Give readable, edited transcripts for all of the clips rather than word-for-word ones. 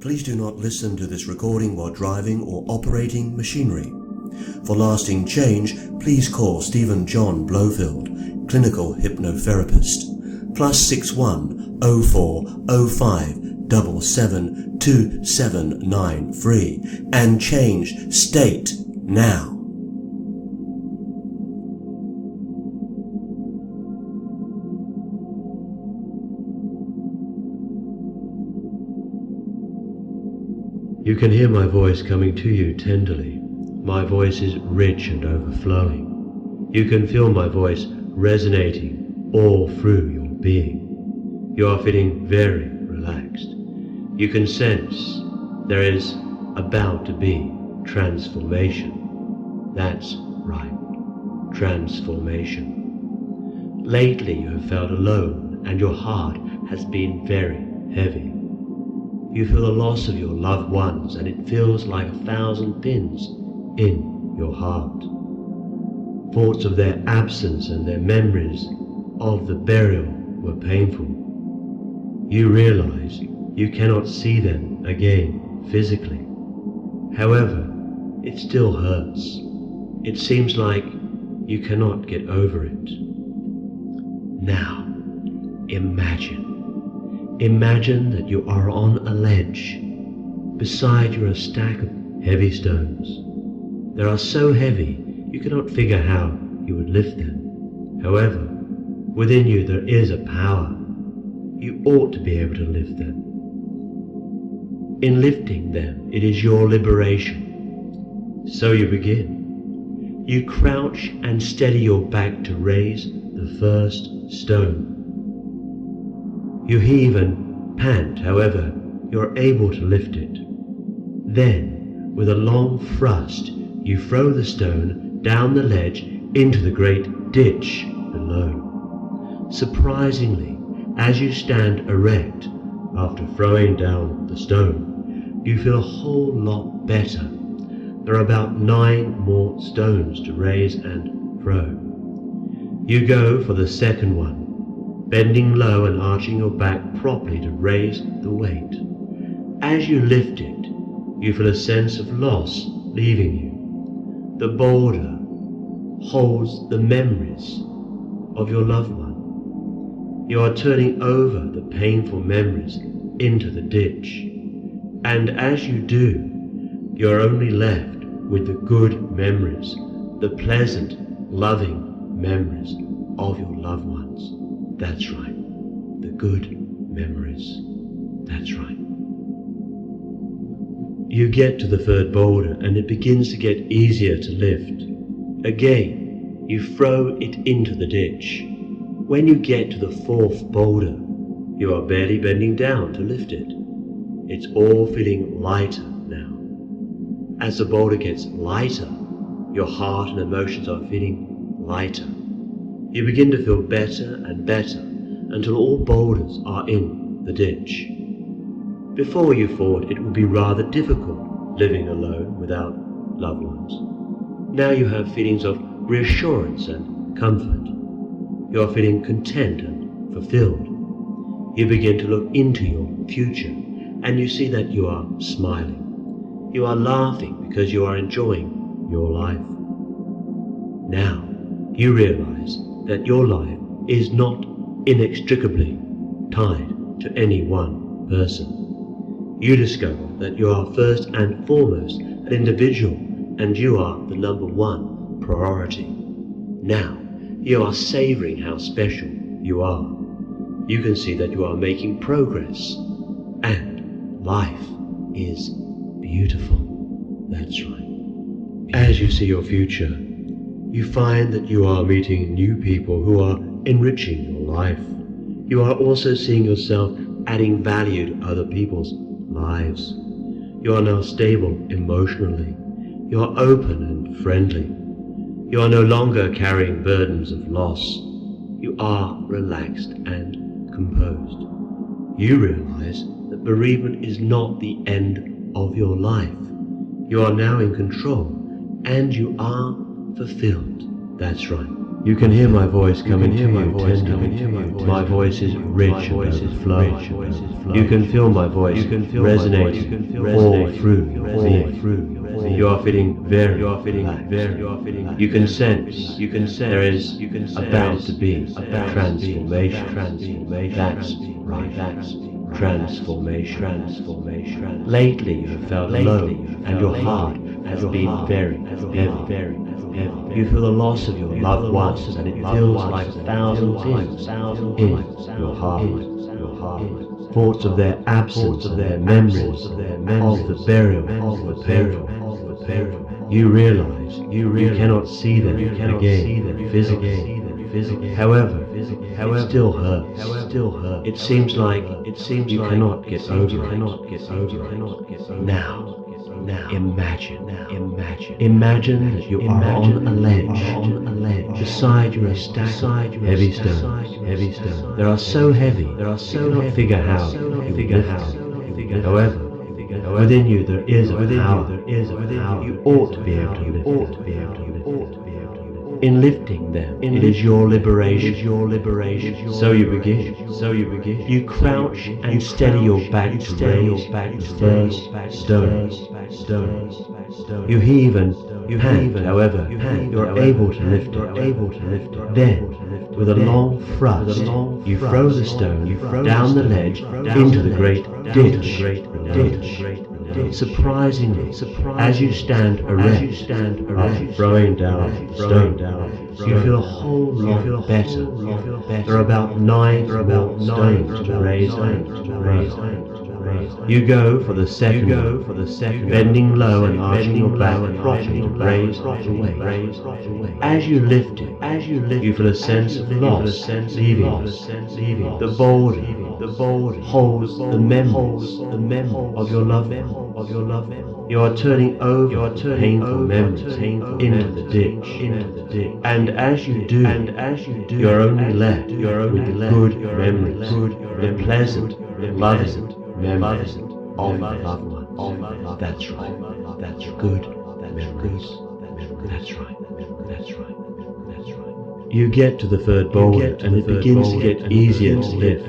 Please do not listen to this recording while driving or operating machinery. For lasting change, please call Stephen John Blowfield, clinical hypnotherapist, +61 04 05 77 2793, and change state now. You can hear my voice coming to you tenderly. My voice is rich and overflowing. You can feel my voice resonating all through your being. You are feeling very relaxed. You can sense there is about to be transformation. That's right, transformation. Lately you have felt alone and your heart has been very heavy. You feel the loss of your loved ones and it feels like 1,000 pins in your heart. Thoughts of their absence and their memories of the burial were painful. You realize you cannot see them again physically. However, it still hurts. It seems like you cannot get over it. Now, Imagine that you are on a ledge. Beside you are a stack of heavy stones. They are so heavy you cannot figure how you would lift them. However, within you there is a power. You ought to be able to lift them. In lifting them, it is your liberation. So you begin. You crouch and steady your back to raise the first stone. You heave and pant, however, you are able to lift it. Then, with a long thrust, you throw the stone down the ledge into the great ditch below. Surprisingly, as you stand erect, after throwing down the stone, you feel a whole lot better. There are about 9 more stones to raise and throw. You go for the second one, bending low and arching your back properly to raise the weight. As you lift it, you feel a sense of loss leaving you. The boulder holds the memories of your loved one. You are turning over the painful memories into the ditch. And as you do, you are only left with the good memories, the pleasant, loving memories of your loved ones. That's right, the good memories. That's right. You get to the third boulder and it begins to get easier to lift. Again, you throw it into the ditch. When you get to the fourth boulder, you are barely bending down to lift it. It's all feeling lighter now. As the boulder gets lighter, your heart and emotions are feeling lighter. You begin to feel better and better until all boulders are in the ditch. Before you thought it would be rather difficult living alone without loved ones. Now you have feelings of reassurance and comfort. You are feeling content and fulfilled. You begin to look into your future and you see that you are smiling. You are laughing because you are enjoying your life. Now you realize that your life is not inextricably tied to any one person. You discover that you are first and foremost an individual and you are the number one priority. Now you are savoring how special you are. You can see that you are making progress and life is beautiful. That's right. As you see your future, you find that you are meeting new people who are enriching your life. You are also seeing yourself adding value to other people's lives. You are now stable emotionally. You are open and friendly. You are no longer carrying burdens of loss. You are relaxed and composed. You realize that bereavement is not the end of your life. You are now in control and you are fulfilled. That's right. You can hear my voice coming to you tenderly. My voice is rich and overflowing. You can feel my voice resonating all through your being. You are feeling very relaxed. You can sense there is about to be a transformation. That's right. Transformation. Lately you have felt alone and your heart has been very heavy. You feel the loss of your loved ones and it feels like a thousand things in your heart. Thoughts of their absence and their memories of the burial. You realize you cannot see them again physically. However, it still hurts. It seems like you cannot get over it. Now, imagine that you are on a ledge. Beside you are stacked heavy stones. They are so heavy, you cannot figure how you lift them. However, within you there is a power. You ought to be able to lift them. In lifting them, it is your liberation. So you begin. You crouch and steady your back to raise the first stone. You heave and you pant. However, you are able to lift it. Then, with a long thrust, you throw the stone down the ledge into the great ditch. Surprisingly, as you stand erect after throwing down the stone, you feel a whole lot better. There are about 9 stones to raise. You go for the second, bending low and arching your back properly to raise away. As you lift it, you feel a sense of loss leaving us. The boulder holds the memories of your loved one. You are turning over painful memories into the ditch. And as you do, you are only left with the good memories, the pleasant, loving memories of the loved one. That's right. That's good memories. That's right. You get to the third boulder and it begins to get easier to lift.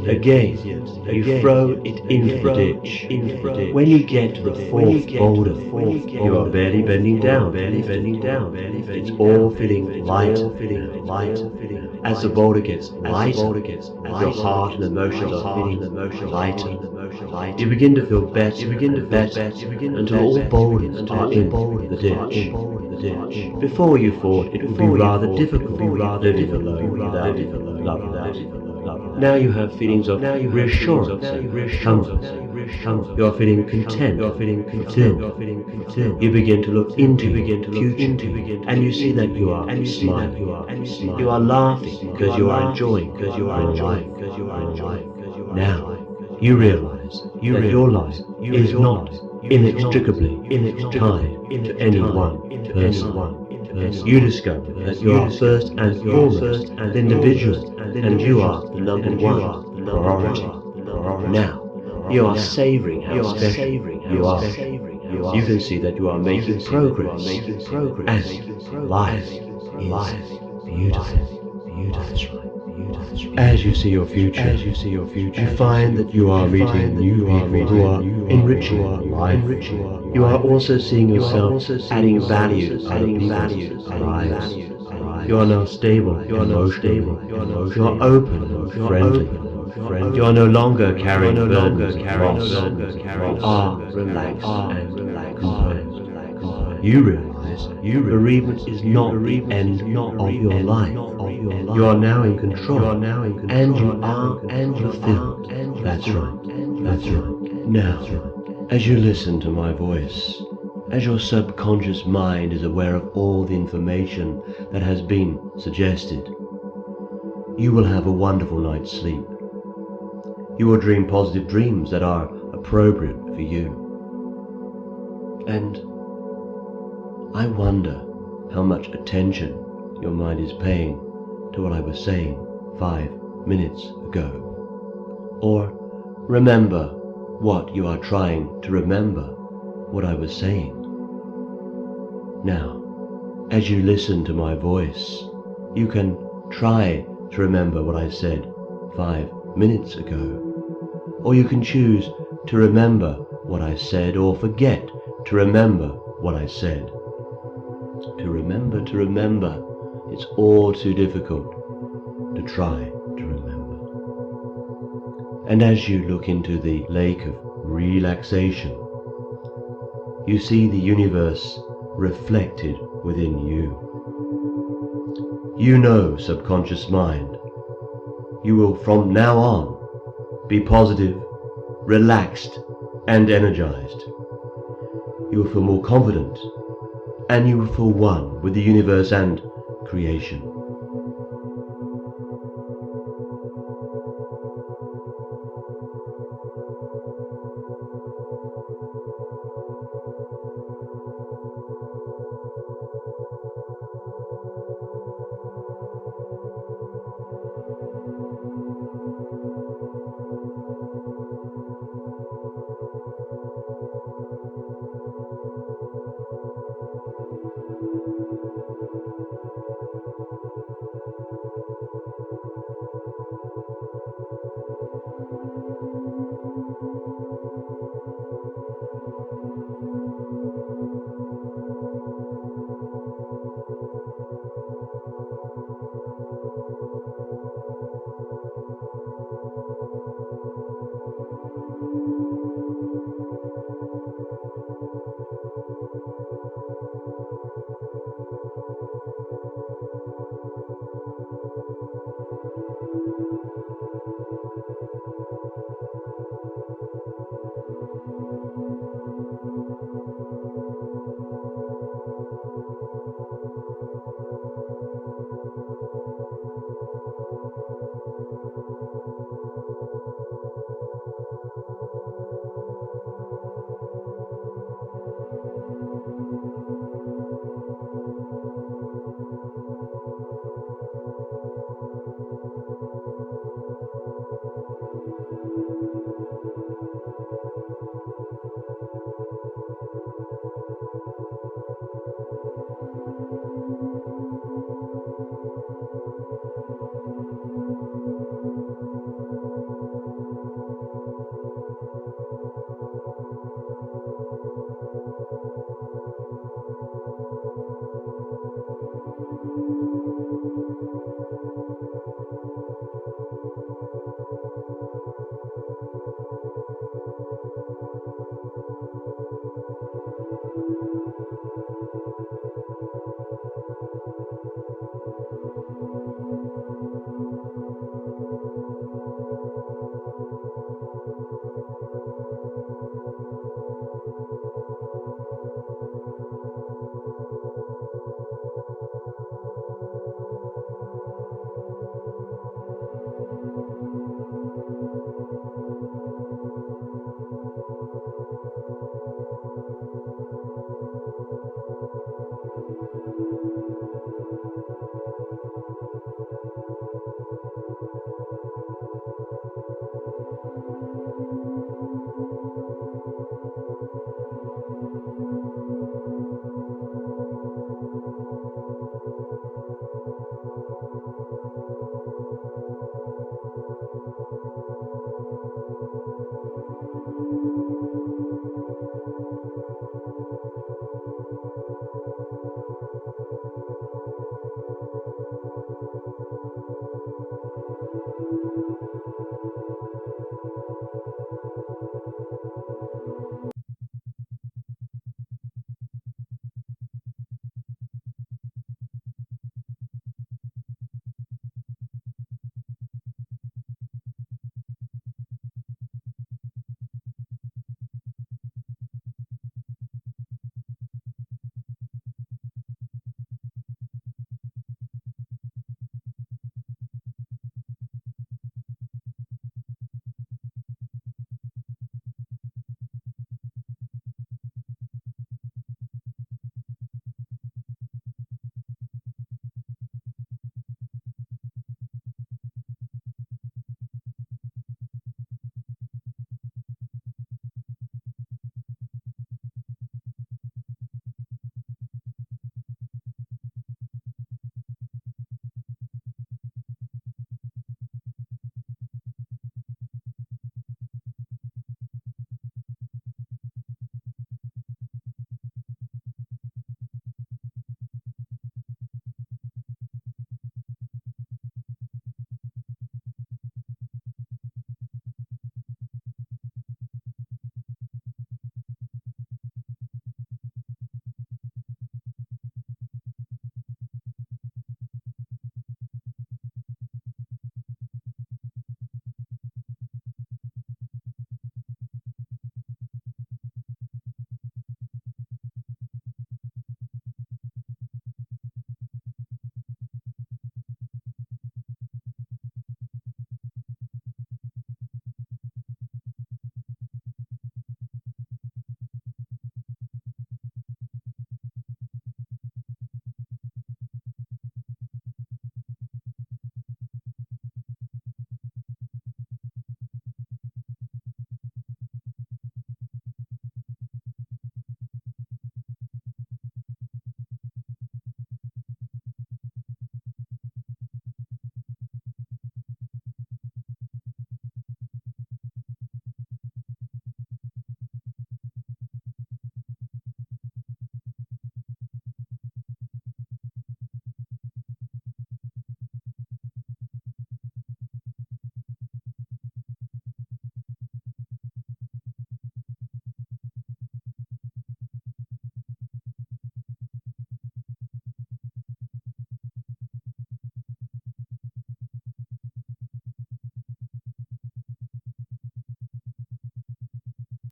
Again, you throw it into the ditch. When you get to the fourth boulder, you are barely bending down. It's all feeling lighter. As the boulder gets lighter, and your heart and emotions are feeling lighter, you begin to feel better until all boulders are in the ditch. Before you thought it would be rather difficult living alone without love. Now you have feelings of reassurance and comfort. You are feeling content. You begin to look into the future, and you see that you are smiling. You are laughing because you are enjoying your life. Now you realize that your life is not inextricably tied to any one person. You discover that you are first and foremost an individual, and you are the number one priority. Now, you are savoring how special you are. You can see that you are making progress, and life is beautiful. As you see your future, you find that you are meeting new people who are enriching your life. You are also seeing yourself adding value to other people's lives. You are now stable emotionally. You are open and friendly. You are no longer carrying burdens of loss. You are relaxed and composed. You realize bereavement is not the end of your life. You are now in control, and you are fulfilled. That's right. Now, as you listen to my voice, as your subconscious mind is aware of all the information that has been suggested, you will have a wonderful night's sleep. You will dream positive dreams that are appropriate for you. And I wonder how much attention your mind is paying to what I was saying 5 minutes ago. Or remember what you are trying to remember what I was saying. Now, as you listen to my voice, You can try to remember what I said 5 minutes ago, or you can choose to remember what I said or forget to remember what I said. To remember, it's all too difficult to try to remember. And as you look into the lake of relaxation, you see the universe reflected within you. You know, subconscious mind, you will from now on be positive, relaxed, and energized. You will feel more confident, and you will feel one with the universe and creation.